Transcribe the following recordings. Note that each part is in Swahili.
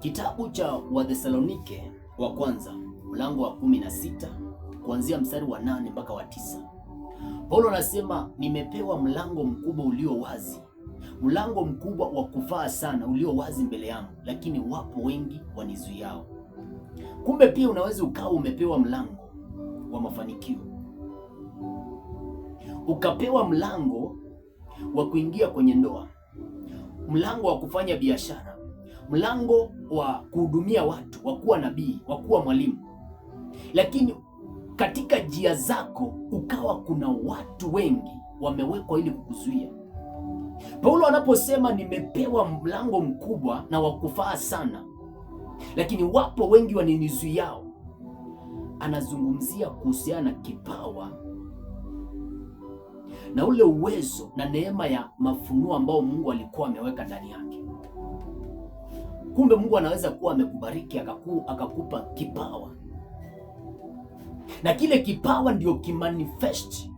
Kitabu cha Wathesalonike wa kwanza mlango wa 16 kuanzia mstari wa 8 mpaka wa 9. Paulo anasema nimepewa mlango mkubwa ulio wazi, mlango mkubwa wa kufaa sana ulio wazi mbele yangu, lakini wapo wengi wanizuiao. Kumbe pia unaweza ukawa umepewa mlango wa mafanikio, ukapewa mlango wa kuingia kwenye ndoa, mlango wa kufanya biashara, mlango wa kuhudumia watu, wa kuwa nabii, wa kuwa mwalimu, lakini katika njia zako ukawa kuna watu wengi wamewekwa ili kukuzuia. Paulo anaposema nimepewa mlango mkubwa na wa kufaa sana, lakini wapo wengi waninizuiao, anazungumzia kuhusiana na kipawa na ule uwezo na neema ya mafunuo ambao Mungu alikuwa ameweka ndani yake. Kumbe Mungu anaweza kuwa amekubariki akakupa kipawa, na kile kipawa ndio kimanifest,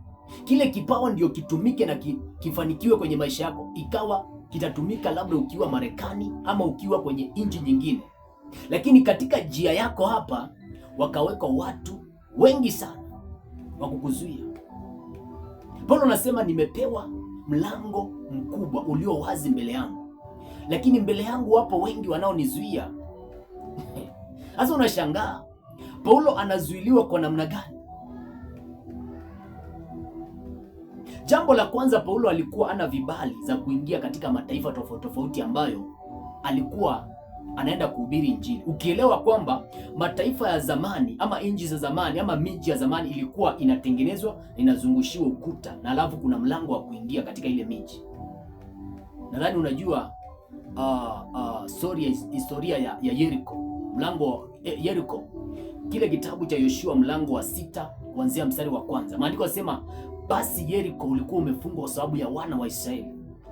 kile kipawa ndio kitumike na kifanikiwe kwenye maisha yako, ikawa kitatumika labda ukiwa Marekani ama ukiwa kwenye nchi nyingine, lakini katika njia yako hapa wakaweka watu wengi sana wa kukuzuia. Paulo anasema nimepewa mlango mkubwa ulio wazi mbele yangu, lakini mbele yangu wapo wengi wanaonizuia. Sasa unashangaa Paulo anazuiliwa kwa namna gani? Jambo la kwanza, Paulo alikuwa ana vibali za kuingia katika mataifa tofauti tofauti ambayo alikuwa anaenda kuhubiri Injili. Ukielewa kwamba mataifa ya zamani ama nchi za zamani ama miji ya zamani ilikuwa inatengenezwa, inazungushiwa ukuta, na alafu kuna mlango wa kuingia katika ile miji. Nadhani unajua historia ya Yeriko, mlango Yeriko, kile kitabu cha Yoshua mlango wa 6 kuanzia mstari wa kwanza. Maandiko yanasema basi Yeriko ulikuwa umefungwa kwa sababu ya wana wa Israeli,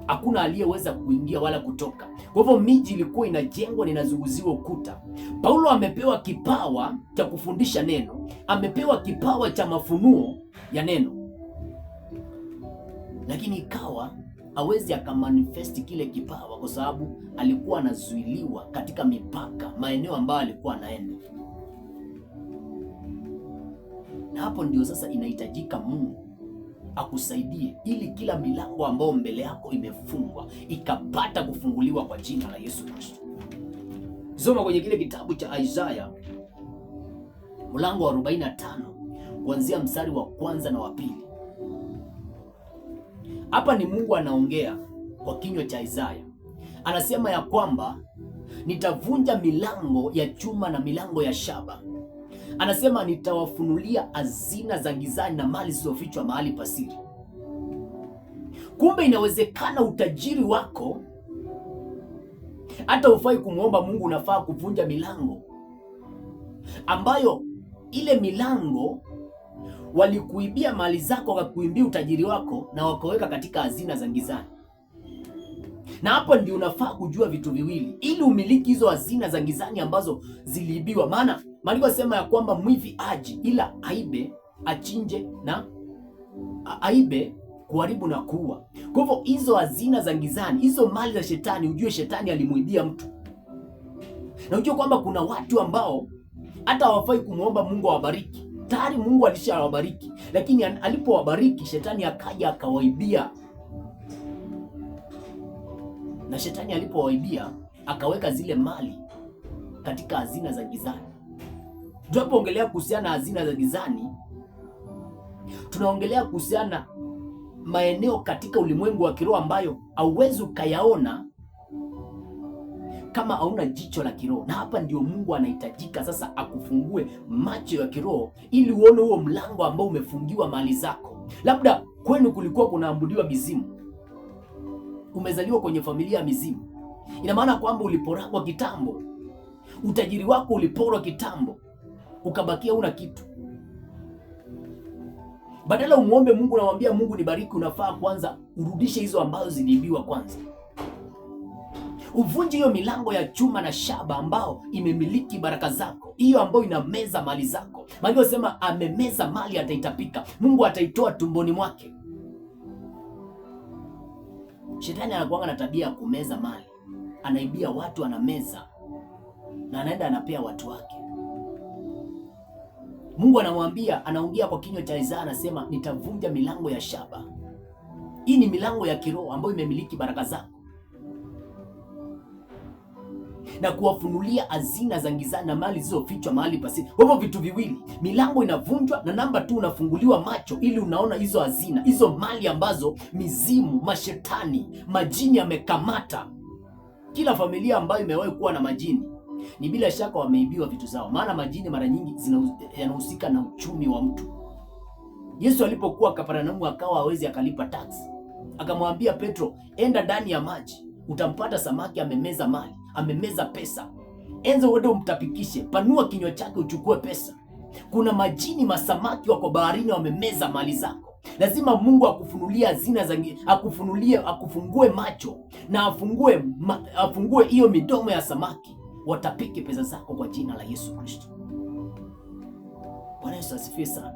hakuna aliyeweza kuingia wala kutoka. Kwa hivyo miji ilikuwa inajengwa na inazunguziwa ukuta. Paulo amepewa kipawa cha kufundisha neno, amepewa kipawa cha mafunuo ya neno, lakini ikawa hawezi akamanifesti kile kipawa kwa sababu alikuwa anazuiliwa katika mipaka, maeneo ambayo alikuwa anaenda. Na hapo ndio sasa inahitajika Mungu akusaidie ili kila milango ambayo mbele yako imefungwa ikapata kufunguliwa kwa jina la Yesu Kristo. Soma kwenye kile kitabu cha Isaya mlango wa 45 kuanzia mstari wa kwanza na wa pili. Hapa ni Mungu anaongea kwa kinywa cha Isaya. Anasema ya kwamba nitavunja milango ya chuma na milango ya shaba. Anasema nitawafunulia hazina za gizani na mali zilizofichwa mahali pasiri. Kumbe inawezekana utajiri wako hata ufai kumwomba Mungu, unafaa kuvunja milango ambayo ile milango walikuibia mali zako, wakakuibia utajiri wako na wakaweka katika hazina za gizani. Na hapo ndio unafaa kujua vitu viwili ili umiliki hizo hazina za gizani ambazo ziliibiwa. Maana maandiko yanasema ya kwamba mwivi aji ila aibe, achinje na aibe, kuharibu na kuua. Kwa hivyo hizo hazina za gizani, hizo mali za shetani, ujue shetani alimuibia mtu. Na ujue kwamba kuna watu ambao hata hawafai kumwomba Mungu awabariki. Tayari Mungu alishawabariki, lakini alipowabariki shetani akaja akawaibia. Na shetani alipowaibia akaweka zile mali katika hazina za gizani. Tunapoongelea kuhusiana na hazina za gizani, tunaongelea kuhusiana maeneo katika ulimwengu wa kiroho ambayo hauwezi ukayaona kama hauna jicho la kiroho. Na hapa ndio Mungu anahitajika sasa akufungue macho ya kiroho ili uone huo mlango ambao umefungiwa mali zako. Labda kwenu kulikuwa kunaabudiwa mizimu, umezaliwa kwenye familia ya mizimu. Ina maana kwamba uliporagwa kitambo, utajiri wako uliporwa kitambo, ukabakia una kitu. Badala umuombe Mungu na mwambia Mungu nibariki, unafaa kwanza urudishe hizo ambazo ziliibiwa kwanza. Uvunje hiyo milango ya chuma na shaba ambao imemiliki baraka zako, hiyo ambayo inameza mali zako. Maana yanasema amemeza mali ataitapika, Mungu ataitoa tumboni mwake. Shetani anakuanga na tabia ya kumeza mali, anaibia watu, anameza. na anaenda anapea watu wake. Mungu anamwambia, anaongea kwa kinywa cha Isaya, anasema nitavunja milango ya shaba. Hii ni milango ya kiroho ambayo imemiliki baraka zako na kuwafunulia hazina za gizani na mali zilizofichwa mahali pasipo. Kwa hivyo vitu viwili, milango inavunjwa na namba 2 unafunguliwa macho ili unaona hizo hazina, hizo mali ambazo mizimu, mashetani, majini yamekamata. Kila familia ambayo imewahi kuwa na majini ni bila shaka wameibiwa vitu zao, maana majini mara nyingi yanahusika na uchumi wa mtu. Yesu alipokuwa Kapernaumu akawa hawezi akalipa tax, akamwambia Petro, enda ndani ya maji utampata samaki amemeza mali, amemeza pesa. Enza uende umtapikishe, panua kinywa chake uchukue pesa. Kuna majini, masamaki wako baharini wamemeza mali zako. Lazima Mungu akufunulie hazina za, akufungue macho na afungue hiyo midomo ya samaki, watapike pesa zako kwa jina la Yesu Kristo. Bwana Yesu asifiwe sana.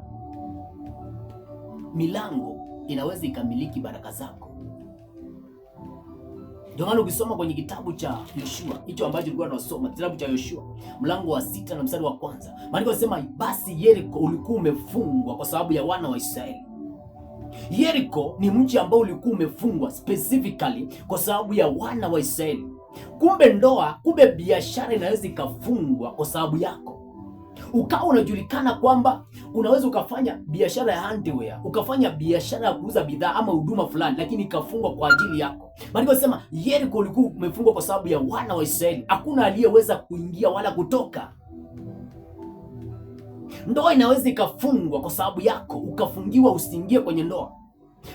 Milango inaweza ikamiliki baraka zako. Ndio maana ukisoma kwenye kitabu cha Yoshua, hicho ambacho tulikuwa tunasoma, kitabu cha Yoshua mlango wa 6 na mstari wa 1, maandiko yanasema basi Yeriko ulikuwa umefungwa kwa sababu ya wana wa Israeli. Yeriko ni mji ambao ulikuwa umefungwa specifically kwa sababu ya wana wa Israeli. Kumbe biashara inaweza ikafungwa kwa sababu yako. Ukawa unajulikana kwamba unaweza ukafanya biashara ya handwear, ukafanya biashara ya kuuza bidhaa ama huduma fulani, lakini ikafungwa kwa ajili yako. Maana nasema Yeriko ulikuwa umefungwa kwa sababu ya wana wa Israeli. Hakuna aliyeweza kuingia wala kutoka. Ndoa inaweza ikafungwa kwa sababu yako, ukafungiwa usiingie kwenye ndoa.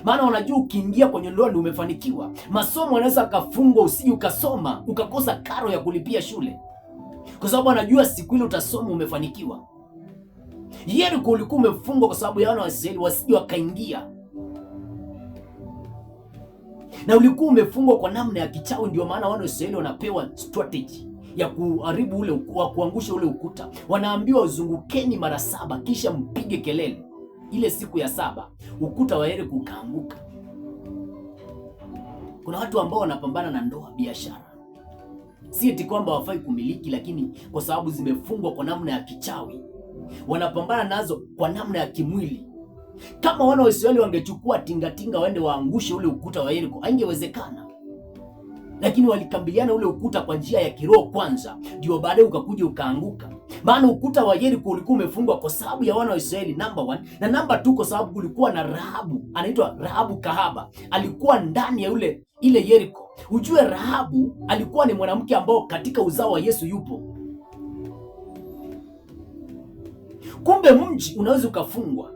Maana wanajua ukiingia kwenye ndoa ndio umefanikiwa. Masomo yanaweza akafungwa usije ukasoma, ukakosa karo ya kulipia shule, kwa sababu anajua siku ile utasoma umefanikiwa. Yeriko ulikuwa umefungwa kwa sababu ya wana wa Israeli wasije wakaingia, na ulikuwa umefungwa kwa namna ya kichawi. Ndio maana wana wa Israeli wanapewa strategy ya kuharibu wa kuangusha ule ukuta. Wanaambiwa uzungukeni mara 7 kisha mpige kelele. Ile siku ya 7 ukuta wa Yeriko ukaanguka. Kuna watu ambao wanapambana na ndoa, biashara, si eti kwamba wafai kumiliki, lakini kwa sababu zimefungwa kwa namna ya kichawi, wanapambana nazo kwa namna ya kimwili. Kama wana wa Israeli wangechukua tingatinga waende waangushe ule ukuta wa Yeriko, haingewezekana. Lakini walikambiliana ule ukuta kwa njia ya kiroho kwanza, ndio baadaye ukakuja ukaanguka. Maana ukuta wa Yeriko ulikuwa umefungwa kwa sababu ya wana wa Israeli, number 1, na number 2 kwa sababu kulikuwa na Rahabu, anaitwa Rahabu kahaba, alikuwa ndani ya ile Yeriko. Ujue Rahabu alikuwa ni mwanamke ambao katika uzao wa Yesu yupo. Kumbe mji unaweza ukafungwa.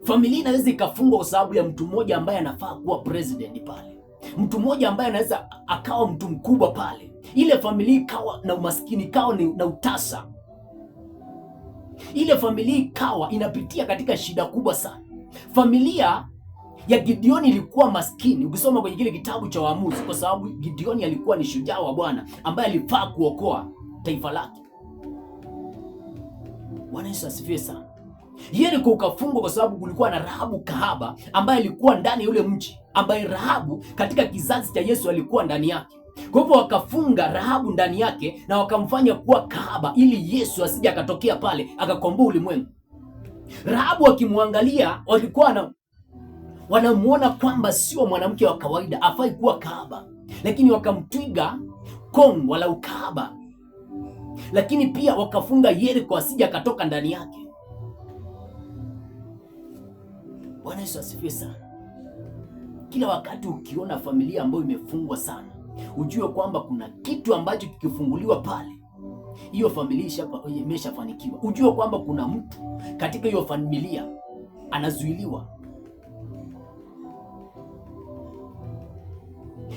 Familia inaweza ikafungwa kwa sababu ya mtu mmoja ambaye anafaa kuwa president pale, mtu mmoja ambaye anaweza akawa mtu mkubwa pale. Ile familia ikawa na umaskini, ikawa na utasa. Ile familia ikawa inapitia katika shida kubwa sana. Familia ya Gideoni ilikuwa maskini, ukisoma kwenye kile kitabu cha Waamuzi, kwa sababu Gideoni alikuwa ni shujaa wa Bwana ambaye alifaa kuokoa taifa lake. Bwana Yesu asifiwe sana. Yeriko ukafungwa kwa sababu kulikuwa na Rahabu kahaba ambaye alikuwa ndani ya ule mji, ambaye Rahabu katika kizazi cha Yesu alikuwa ndani yake. Kwa hivyo wakafunga Rahabu ndani yake na wakamfanya kuwa kahaba ili Yesu asije akatokea pale akakomboa ulimwengu. Rahabu akimwangalia walikuwa wanamuona kwamba sio mwanamke wa kawaida, afai kuwa kahaba, lakini wakamtwiga kongwa la ukahaba. Lakini pia wakafunga Yeriko asije akatoka ndani yake. Bwana Yesu asifiwe sana. Kila wakati ukiona familia ambayo imefungwa sana, ujue kwamba kuna kitu ambacho kikifunguliwa pale, hiyo familia imeshafanikiwa. Ujue kwamba kuna mtu katika hiyo familia anazuiliwa.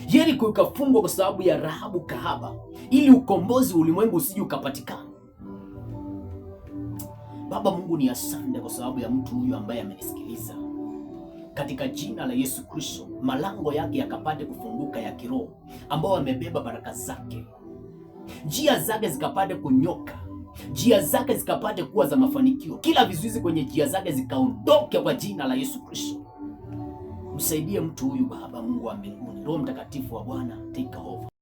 Yeriko ikafungwa kwa sababu ya Rahabu kahaba ili ukombozi wa ulimwengu usije ukapatikana. Baba Mungu, ni asante kwa sababu ya mtu huyu ambaye amenisikiliza. Katika jina la Yesu Kristo, malango yake yakapate kufunguka ya kiroho, ambao amebeba baraka zake. Njia zake zikapate kunyoka, njia zake zikapate kuwa za mafanikio. Kila vizuizi kwenye njia zake zikaondoke kwa jina la Yesu Kristo. Msaidie mtu huyu Baba Mungu wa mbinguni. Roho Mtakatifu wa Bwana, take over.